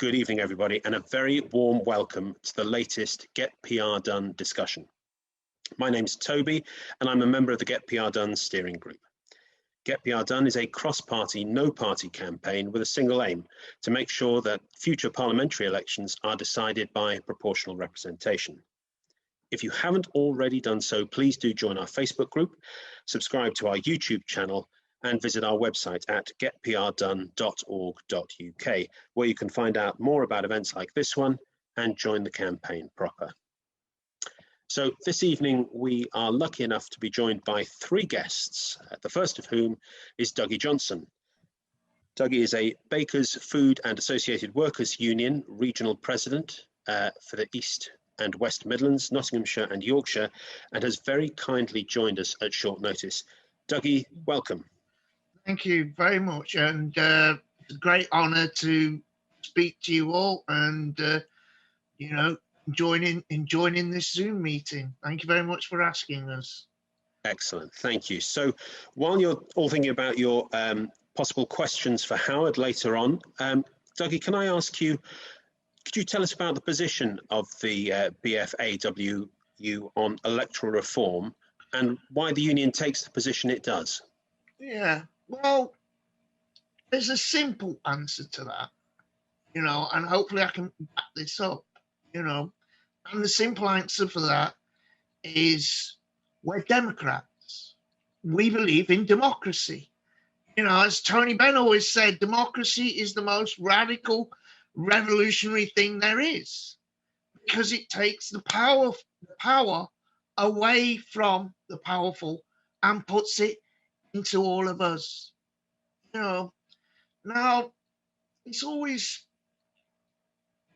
Good evening, everybody, and a very warm welcome to the latest GetPRDone discussion. My name's Toby, and I'm a member of the GetPRDone steering group. GetPRDone is a cross-party, no-party campaign with a single aim: to make sure that future parliamentary elections are decided by proportional representation. If you haven't already done so, please do join our Facebook group, subscribe to our YouTube channel, and visit our website at getprdone.org.uk, where you can find out more about events like this one and join the campaign proper. So this evening, we are lucky enough to be joined by three guests, the first of whom is Duggy Johnstone. Duggy is a Bakers, Food and Associated Workers Union regional president for the East and West Midlands, Nottinghamshire and Yorkshire, and has very kindly joined us at short notice. Duggy, welcome. Thank you very much, and it's a great honour to speak to you all and, joining this Zoom meeting. Thank you very much for asking us. Excellent, thank you. So while you're all thinking about your possible questions for Howard later on, Duggy, can I ask you, could you tell us about the position of the BFAWU on electoral reform and why the union takes the position it does? Yeah. Well, there's a simple answer to that, and hopefully I can back this up, and the simple answer for that is we're Democrats. We believe in democracy. As Tony Benn always said, democracy is the most radical, revolutionary thing there is, because it takes the power away from the powerful and puts it into all of us. Now it's always,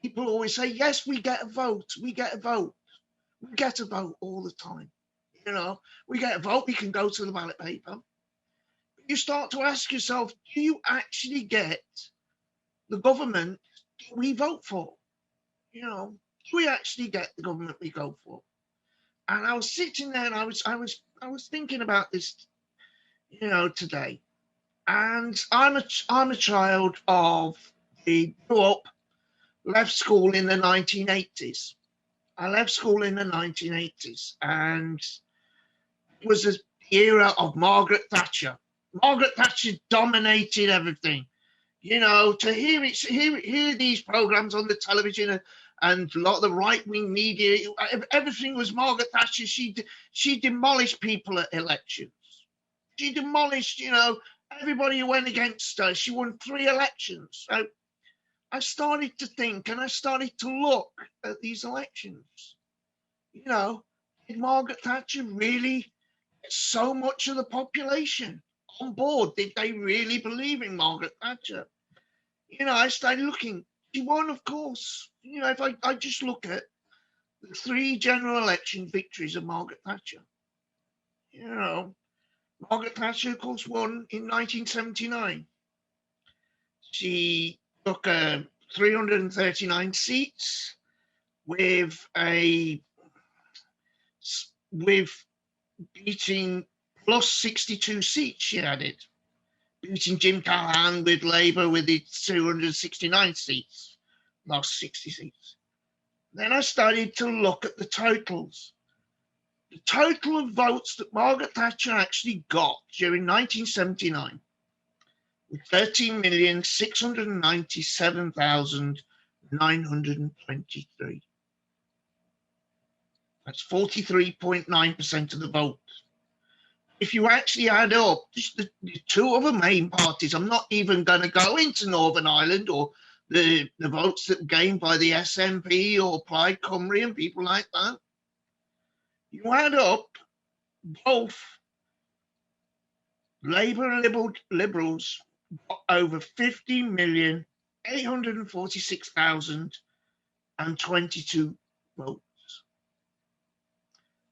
people always say, yes, we get a vote all the time. We get a vote, we can go to the ballot paper. But you start to ask yourself, do you actually get the government we vote for? Do we actually get the government we go for? And I was sitting there and I was thinking about this today, and I'm a child of left school in the 1980s. I left school in the 1980s, and it was the era of Margaret Thatcher. Margaret Thatcher dominated everything. To hear these programs on the television and a lot of the right-wing media, everything was Margaret Thatcher. She demolished people at elections. She demolished, everybody who went against her. She won 3 elections. So I started to think, and I started to look at these elections. Did Margaret Thatcher really get so much of the population on board? Did they really believe in Margaret Thatcher? I started looking. She won, of course. If I just look at the 3 general election victories of Margaret Thatcher, Margaret Thatcher, of course, won in 1979. She took 339 seats with beating plus 62 seats she added, beating Jim Callaghan with Labour with its 269 seats, lost 60 seats. Then I started to look at the totals. The total of votes that Margaret Thatcher actually got during 1979 was 13,697,923. That's 43.9% of the vote. If you actually add up just the 2 other main parties, I'm not even going to go into Northern Ireland or the votes that were gained by the SNP or Plaid Cymru and people like that. You add up both Labour and Liberals got over 50,846,022 votes.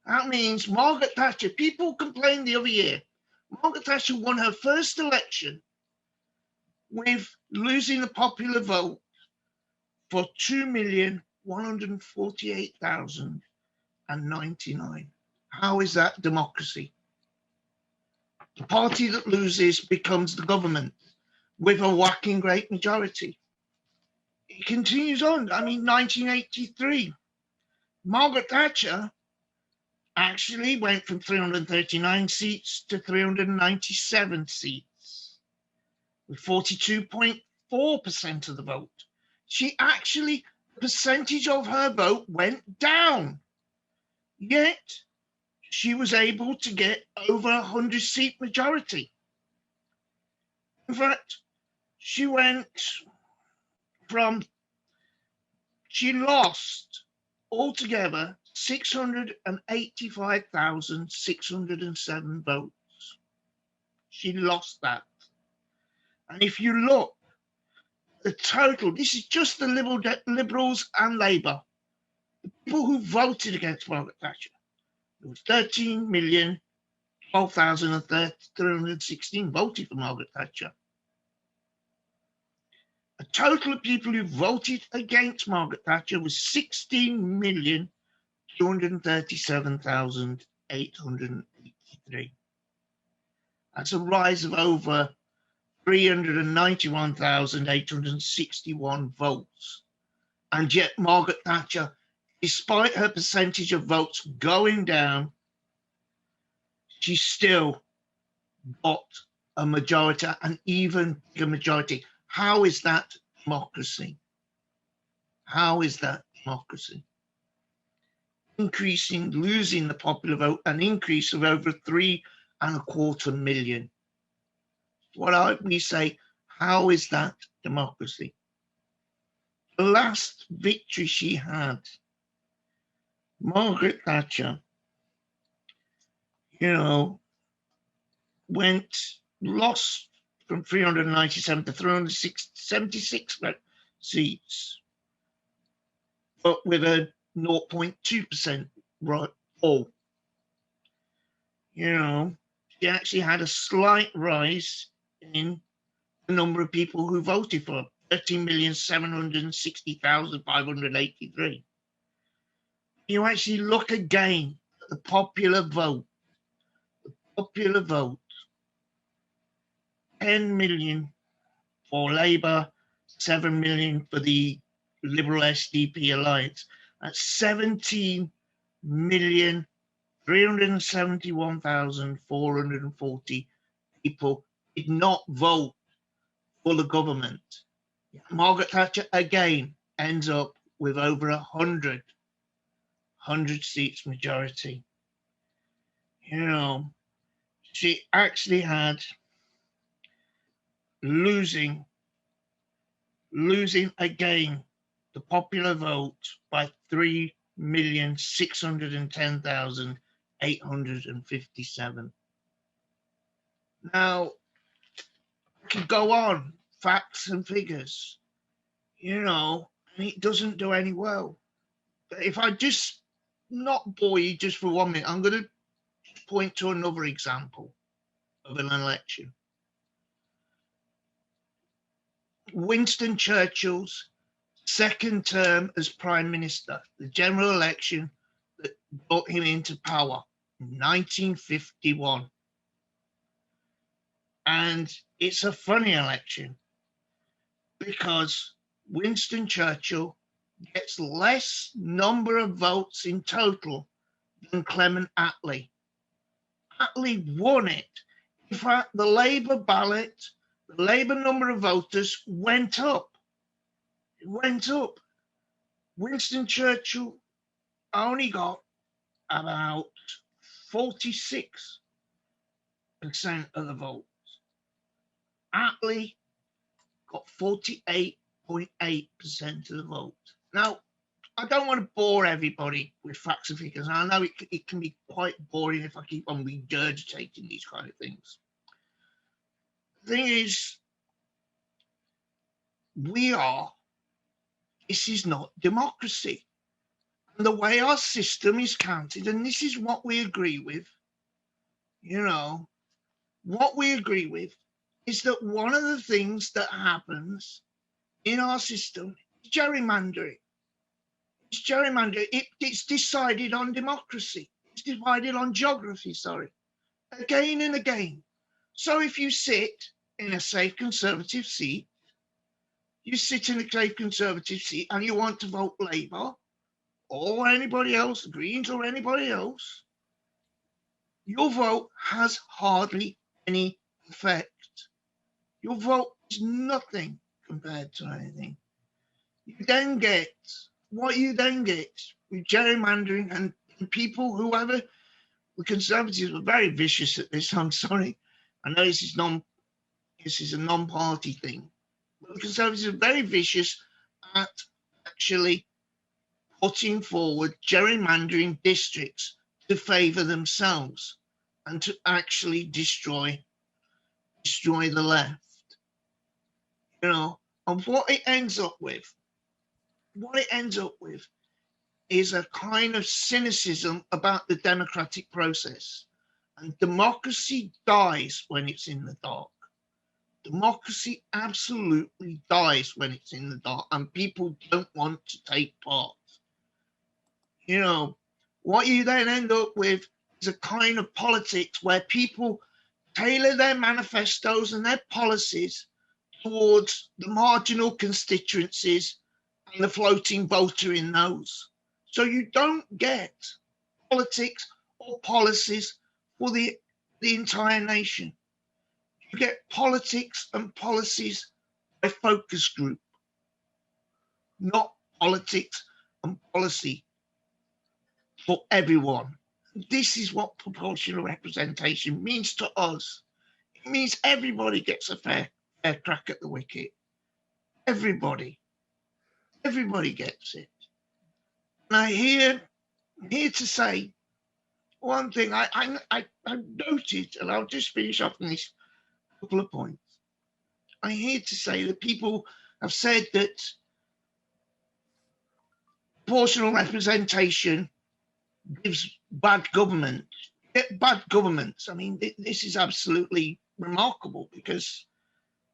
That means Margaret Thatcher, people complained the other year, Margaret Thatcher won her first election with losing the popular vote for 2,148,099. How is that democracy? The party that loses becomes the government with a whacking great majority. it continues on. I mean, 1983, Margaret Thatcher actually went from 339 seats to 397 seats with 42.4% of the vote. She actually, the percentage of her vote went down, yet she was able to get over 100-seat majority. In fact, she lost altogether 685,607 votes. She lost that. And if you look, the total, this is just the Liberals and Labour, the people who voted against Margaret Thatcher. There was 13,012,316 voted for Margaret Thatcher. A total of people who voted against Margaret Thatcher was 16,237,883. That's a rise of over 391,861 votes. And yet Margaret Thatcher, despite her percentage of votes going down, she still got a majority, an even bigger majority. How is that democracy? How is that democracy? Losing the popular vote, an increase of over 3.25 million. We say, how is that democracy? The last victory she had, Margaret Thatcher, lost from 397 to 376 seats, but with a 0.2% poll. She actually had a slight rise in the number of people who voted for her, 13,760,583. You actually look again at the popular vote. The popular vote, 10 million for Labour, 7 million for the Liberal SDP alliance. That's 17,371,440 people did not vote for the government. Margaret Thatcher again ends up with over 100 seats majority. She actually had losing again the popular vote by 3,610,857. Now, I could go on, facts and figures, and it doesn't do any well. But if I just not bore you just for 1 minute, I'm going to point to another example of an election. Winston Churchill's second term as Prime Minister, the general election that brought him into power in 1951. And it's a funny election because Winston Churchill gets less number of votes in total than Clement Attlee. Attlee won it. In fact, the Labour ballot, the Labour number of voters went up. It went up. Winston Churchill only got about 46% of the vote. Attlee got 48.8% of the vote. Now, I don't want to bore everybody with facts and figures. I know it can be quite boring if I keep on regurgitating these kind of things. The thing is, this is not democracy. And the way our system is counted, and this is what we agree with, what we agree with is that one of the things that happens in our system is gerrymandering. It's gerrymandering. It's decided on democracy. It's divided on geography, again and again. So if you sit in a safe Conservative seat, you sit in a Conservative seat and you want to vote Labour or anybody else, the Greens or anybody else, your vote has hardly any effect. Your vote is nothing compared to anything. What you then get with gerrymandering and people, whoever, the Conservatives were very vicious at this, I'm sorry. I know this is a non-party thing. But the Conservatives are very vicious at actually putting forward gerrymandering districts to favour themselves and to actually destroy the left. And what it ends up with is a kind of cynicism about the democratic process. And democracy dies when it's in the dark. Democracy absolutely dies when it's in the dark, and people don't want to take part. What you then end up with is a kind of politics where people tailor their manifestos and their policies towards the marginal constituencies and the floating voter in those. So you don't get politics or policies for the entire nation. You get politics and policies by focus group, not politics and policy for everyone. This is what proportional representation means to us. It means everybody gets a fair crack at the wicket. Everybody gets it. And I'm here to say one thing. I noted, and I'll just finish off on this couple of points. I'm here to say that people have said that proportional representation gives bad government. Bad governments. I mean, this is absolutely remarkable, because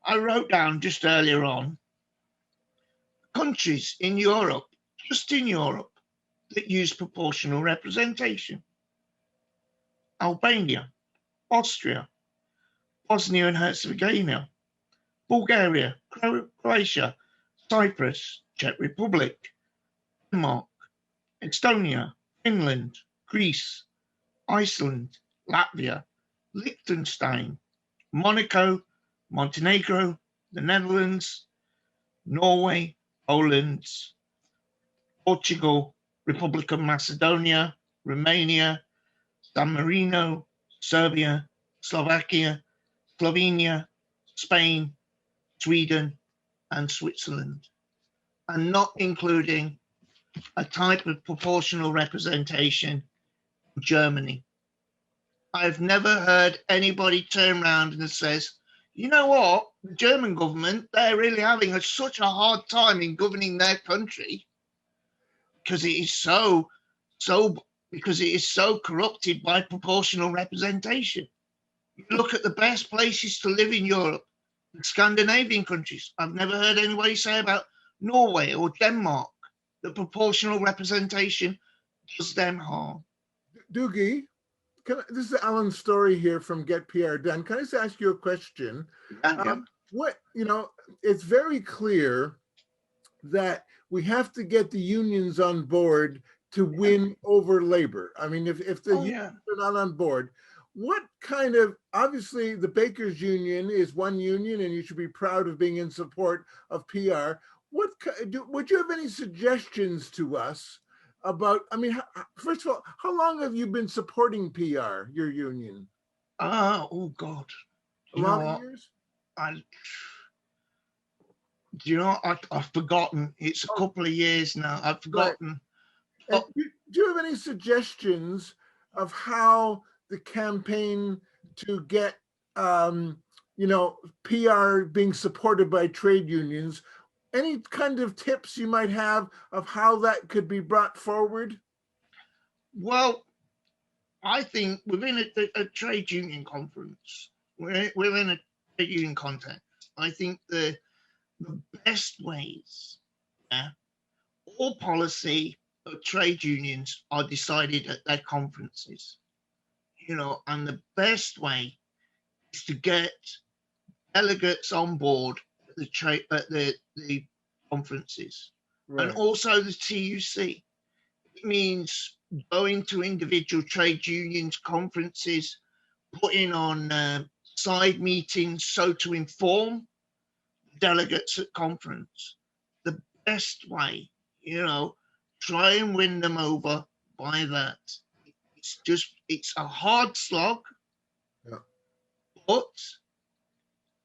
I wrote down just earlier on countries in Europe, just in Europe, that use proportional representation. Albania, Austria, Bosnia and Herzegovina, Bulgaria, Croatia, Cyprus, Czech Republic, Denmark, Estonia, Finland, Greece, Iceland, Latvia, Liechtenstein, Monaco, Montenegro, the Netherlands, Norway, Poland, Portugal, Republic of Macedonia, Romania, San Marino, Serbia, Slovakia, Slovenia, Spain, Sweden, and Switzerland, and not including a type of proportional representation in Germany. I've never heard anybody turn around and says, you know what, the German government, they're really having such a hard time in governing their country because it is so corrupted by proportional representation. You look at the best places to live in Europe, the Scandinavian countries. I've never heard anybody say about Norway or Denmark that proportional representation does them harm. Duggy, this is Alan Story here from GetPRDone. Can I just ask you a question? Yeah. It's very clear that we have to get the unions on board to win over labor. I mean, if the unions are not on board, what kind of, obviously the Bakers Union is one union and you should be proud of being in support of PR. Would you have any suggestions to us about, first of all, how long have you been supporting PR, your union? Oh God. A lot of years? I've forgotten. It's a couple of years now. I've forgotten. Do you have any suggestions of how the campaign to get, PR being supported by trade unions? Any kind of tips you might have of how that could be brought forward? Well, I think within a trade union conference, we're in a trade union context. I think the best ways, all policy of trade unions are decided at their conferences, and the best way is to get delegates on board the conferences, Right. and also the TUC. It means going to individual trade unions conferences, putting on side meetings so to inform delegates at conference. The best way, try and win them over by that. It's a hard slog, Yeah. but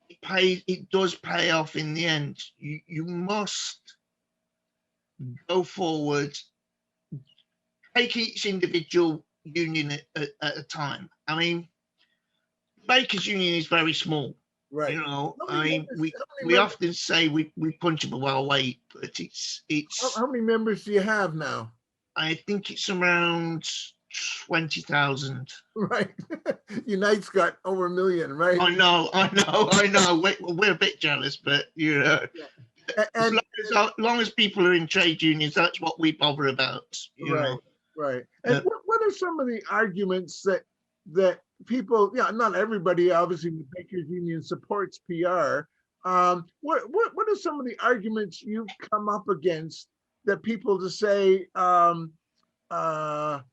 it does pay off in the end. You must go forward, take each individual union at a time. I mean, Bakers Union is very small. Right. We often say we punch above our weight, but it's. How many members do you have now? I think it's around 20,000. Right. Unite's got over 1 million, right? I know. We're a bit jealous, but as long as people are in trade unions, that's what we bother about. Right. And what are some of the arguments that people, not everybody, obviously, the Bakers Union supports PR. What are some of the arguments you've come up against that people to say that are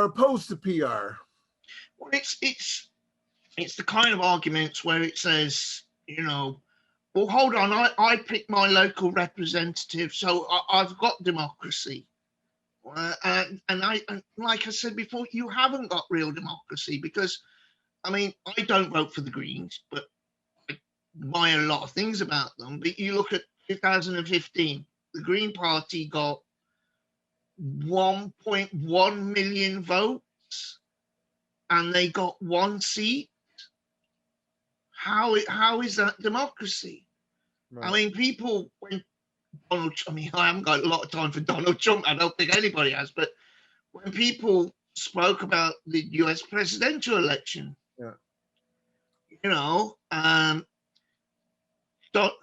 opposed to PR? Well, it's the kind of arguments where it says, well, hold on, I pick my local representative, so I've got democracy. And like I said before, you haven't got real democracy because, I don't vote for the Greens, but I admire a lot of things about them. But you look at 2015, the Green Party got 1.1 million votes, and they got 1 seat. How is that democracy? Right. People, when Donald, I haven't got a lot of time for Donald Trump. I don't think anybody has. But when people spoke about the US presidential election,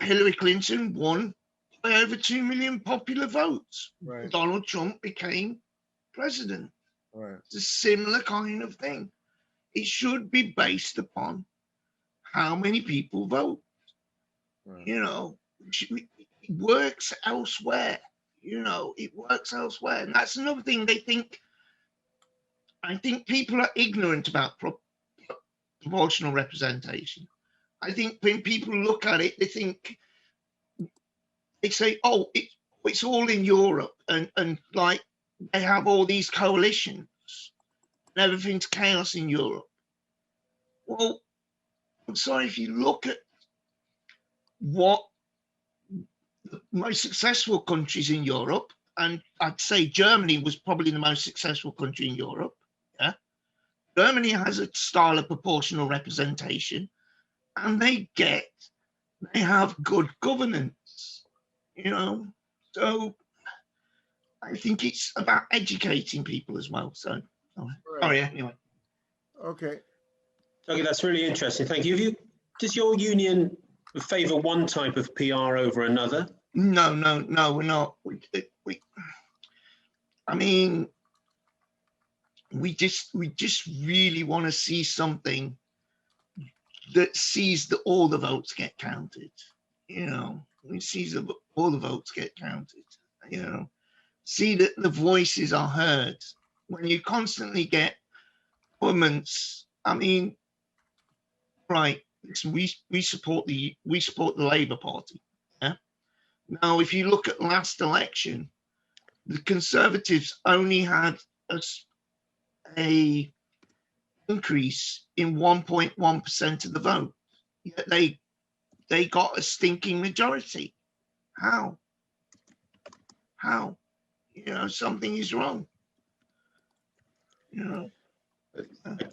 Hillary Clinton won by over 2 million popular votes. Right. Donald Trump became president. Right. It's a similar kind of thing. It should be based upon how many people vote. Right. It works elsewhere. It works elsewhere. And that's another thing I think people are ignorant about proportional representation. I think when people look at it, they say, oh, it's all in Europe and like they have all these coalitions and everything's chaos in Europe. Well, I'm sorry, if you look at what the most successful countries in Europe, and I'd say Germany was probably the most successful country in Europe. Yeah, Germany has a style of proportional representation, and they have good governance. So I think it's about educating people as well. So, sorry, anyway. Okay. Okay, that's really interesting. Thank you. Does your union favour one type of PR over another? No, we're not. We just really want to see something that sees that all the votes get counted. We see that all the votes get counted. See that the voices are heard. When you constantly get governments, right? We support the Labour Party. Yeah. Now, if you look at last election, the Conservatives only had a increase in 1.1% of the vote. Yet they got a stinking majority. How? Something is wrong.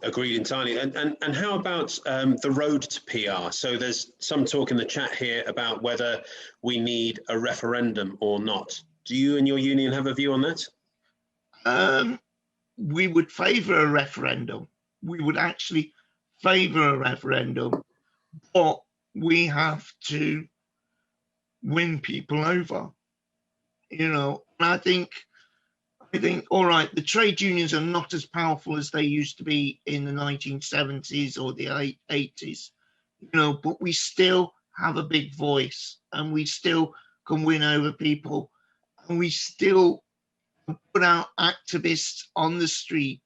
Agreed entirely. And how about the road to PR? So there's some talk in the chat here about whether we need a referendum or not. Do you and your union have a view on that? We would favour a referendum. We would actually favour a referendum, but we have to win people over. And I think, all right, the trade unions are not as powerful as they used to be in the 1970s or the 80s. you know, but we still have a big voice, and we still can win over people, and we still put out activists on the streets,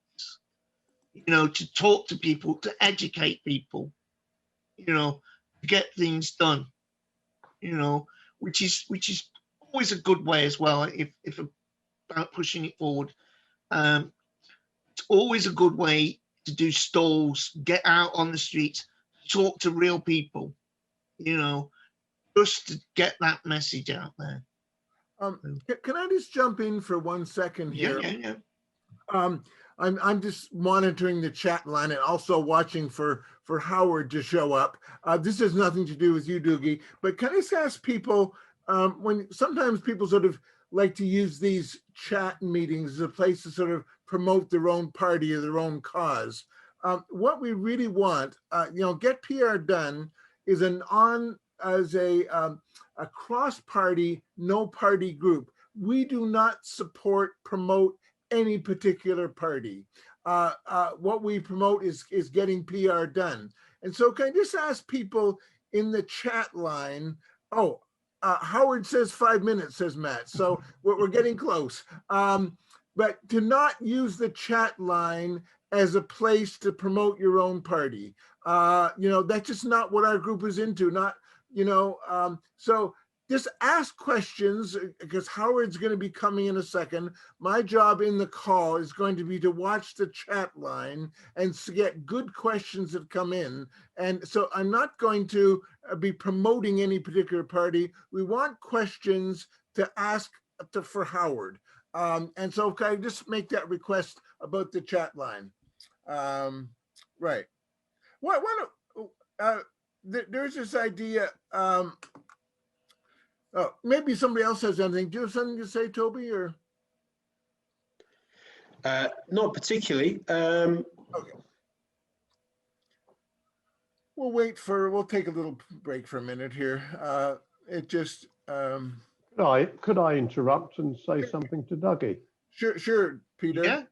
you know, to talk to people, to educate people, you know, to get things done, you know, which is always a good way as well. If about pushing it forward, it's always a good way to do stalls, get out on the streets, talk to real people, you know, just to get that message out there. Can I just jump in for 1 second here? Yeah. I'm just monitoring the chat line and also watching for Howard to show up. This has nothing to do with you, Duggy, but can I just ask people, when sometimes people sort of like to use these chat meetings as a place to sort of promote their own party or their own cause. What we really want, you know, GetPRDone is a cross-party, no-party group. We do not support, promote any particular party. What we promote is getting PR done. And so can I just ask people in the chat line, Howard says 5 minutes, says Matt. So we're getting close. But to not use the chat line as a place to promote your own party. You know, that's just not what our group is into. Not, you know, so just ask questions, because Howard's going to be coming in a second. My job in the call is going to be to watch the chat line and to get good questions that come in. And so I'm not going to be promoting any particular party. We want questions to ask for Howard. And so can I just make that request about the chat line? Right. There's this idea. Maybe somebody else has anything. Do you have something to say, Toby? Or not particularly. Okay. We'll take a little break for a minute here. It just. Could I interrupt and say something to Duggy? Sure, Peter. Yeah.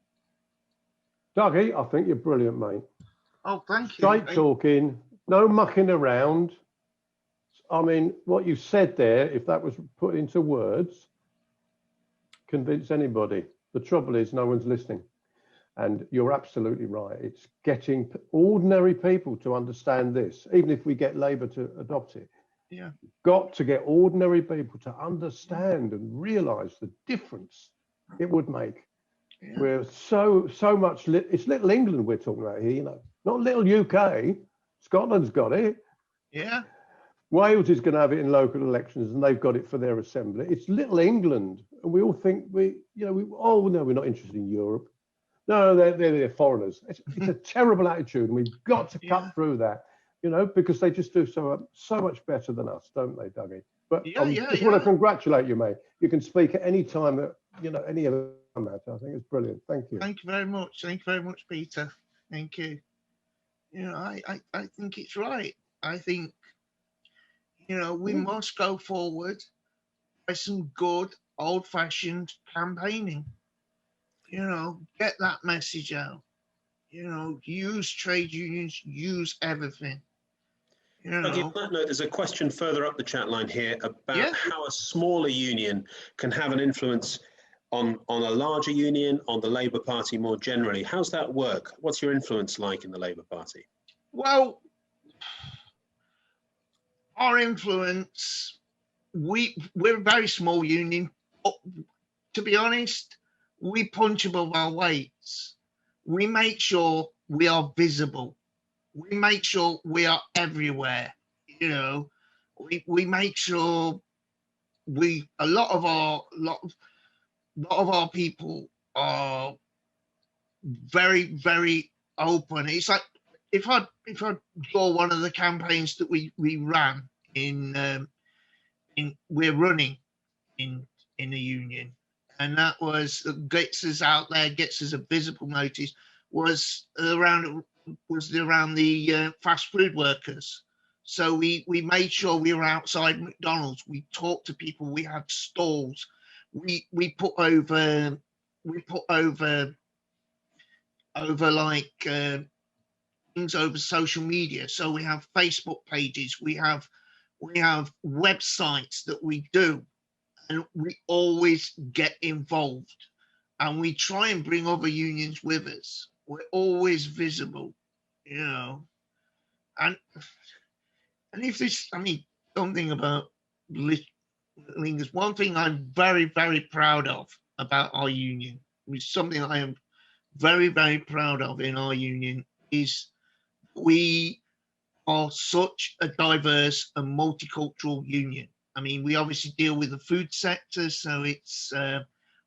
Duggy, I think you're brilliant, mate. Oh, thank you. Straight talking, no mucking around. I mean, what you said there, if that was put into words, convince anybody. The trouble is no one's listening. And you're absolutely right. It's getting ordinary people to understand this, even if we get Labour to adopt it. Yeah. Got to get ordinary people to understand and realise the difference it would make. Yeah. We're so much, it's little England we're talking about here, you know, not little UK. Scotland's got it. Yeah. Wales is going to have it in local elections, and they've got it for their assembly. It's little England, and we all think we're not interested in Europe. No, they're foreigners. It's a terrible attitude, and we've got to cut through that, you know, because they just do so much better than us, don't they, Dougie? But I just want to congratulate you, mate. You can speak at any time that, you know, any other matter. I think it's brilliant. Thank you. Thank you very much. Thank you very much, Peter. Thank you. You know, I think it's right. I think, you know, we must go forward by some good old-fashioned campaigning. You know, get that message out. You know, use trade unions, use everything. You know. Okay, on that note, there's a question further up the chat line here about how a smaller union can have an influence on a larger union, on the Labour Party more generally. How's that work? What's your influence like in the Labour Party? Well, our influence, we're a very small union. To be honest, we punch above our weights. We make sure we are visible. We make sure we are everywhere. You know, we make sure a lot of our people are very, very open. It's like if I draw one of the campaigns that we ran we're running in the union, and that was gets us out there, gets us a visible notice, was around the fast food workers. So we made sure we were outside McDonald's. We talked to people. We had stalls. We put over like things over social media. So we have Facebook pages, we have websites that we do, and we always get involved, and we try and bring other unions with us. We're always visible, you know. And if this, I mean, something about there's one thing I'm very, very proud of about our union, which is something I am very, very proud of in our union, is we are such a diverse and multicultural union. I mean, we obviously deal with the food sector, so it's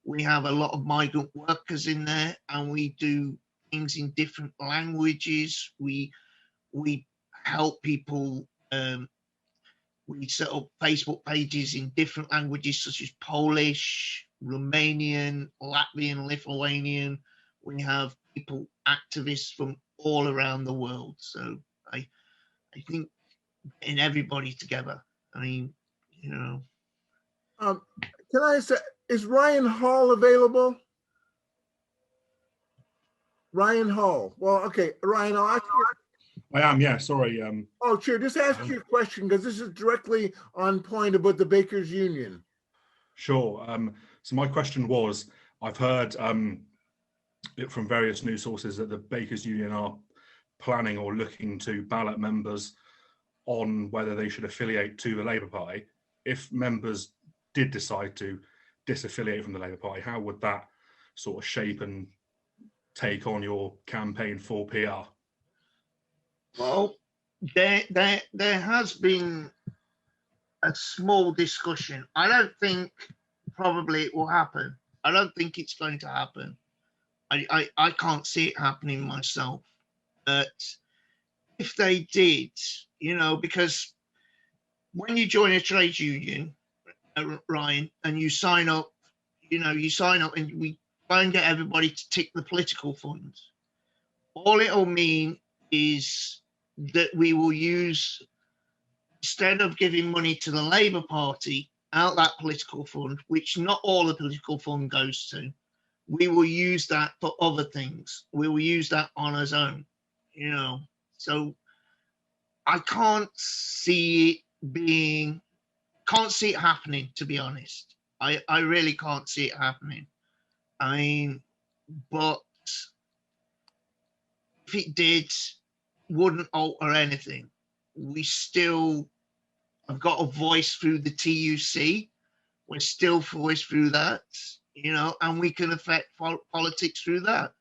we have a lot of migrant workers in there, and we do things in different languages. We help people. We set up Facebook pages in different languages such as Polish, Romanian, Latvian, Lithuanian. We have people, activists from all around the world. So I think getting everybody together. I mean, you know. Can I say, is Ryan Hall available? Ryan Hall. Well, okay, Ryan, I'll ask you. I am, yeah, sorry. Oh, sure, just ask you a question, because this is directly on point about the Bakers Union. Sure. So my question was, I've heard from various news sources that the Bakers Union are planning or looking to ballot members on whether they should affiliate to the Labour Party. If members did decide to disaffiliate from the Labour Party, how would that sort of shape and take on your campaign for PR? Well, there has been a small discussion. I don't think probably it will happen. I don't think it's going to happen. I can't see it happening myself. But if they did, you know, because when you join a trade union, Ryan, and you sign up, you know, you sign up and we try and get everybody to tick the political funds. All it'll mean is that we will use, instead of giving money to the Labour Party out that political fund, which not all the political fund goes to, we will use that for other things. We will use that on its own, you know. So I can't see it happening, to be honest. I really can't see it happening. I mean, but if it did, wouldn't alter anything. We still have got a voice through the TUC. We're still voiced through that, you know, and we can affect politics through that.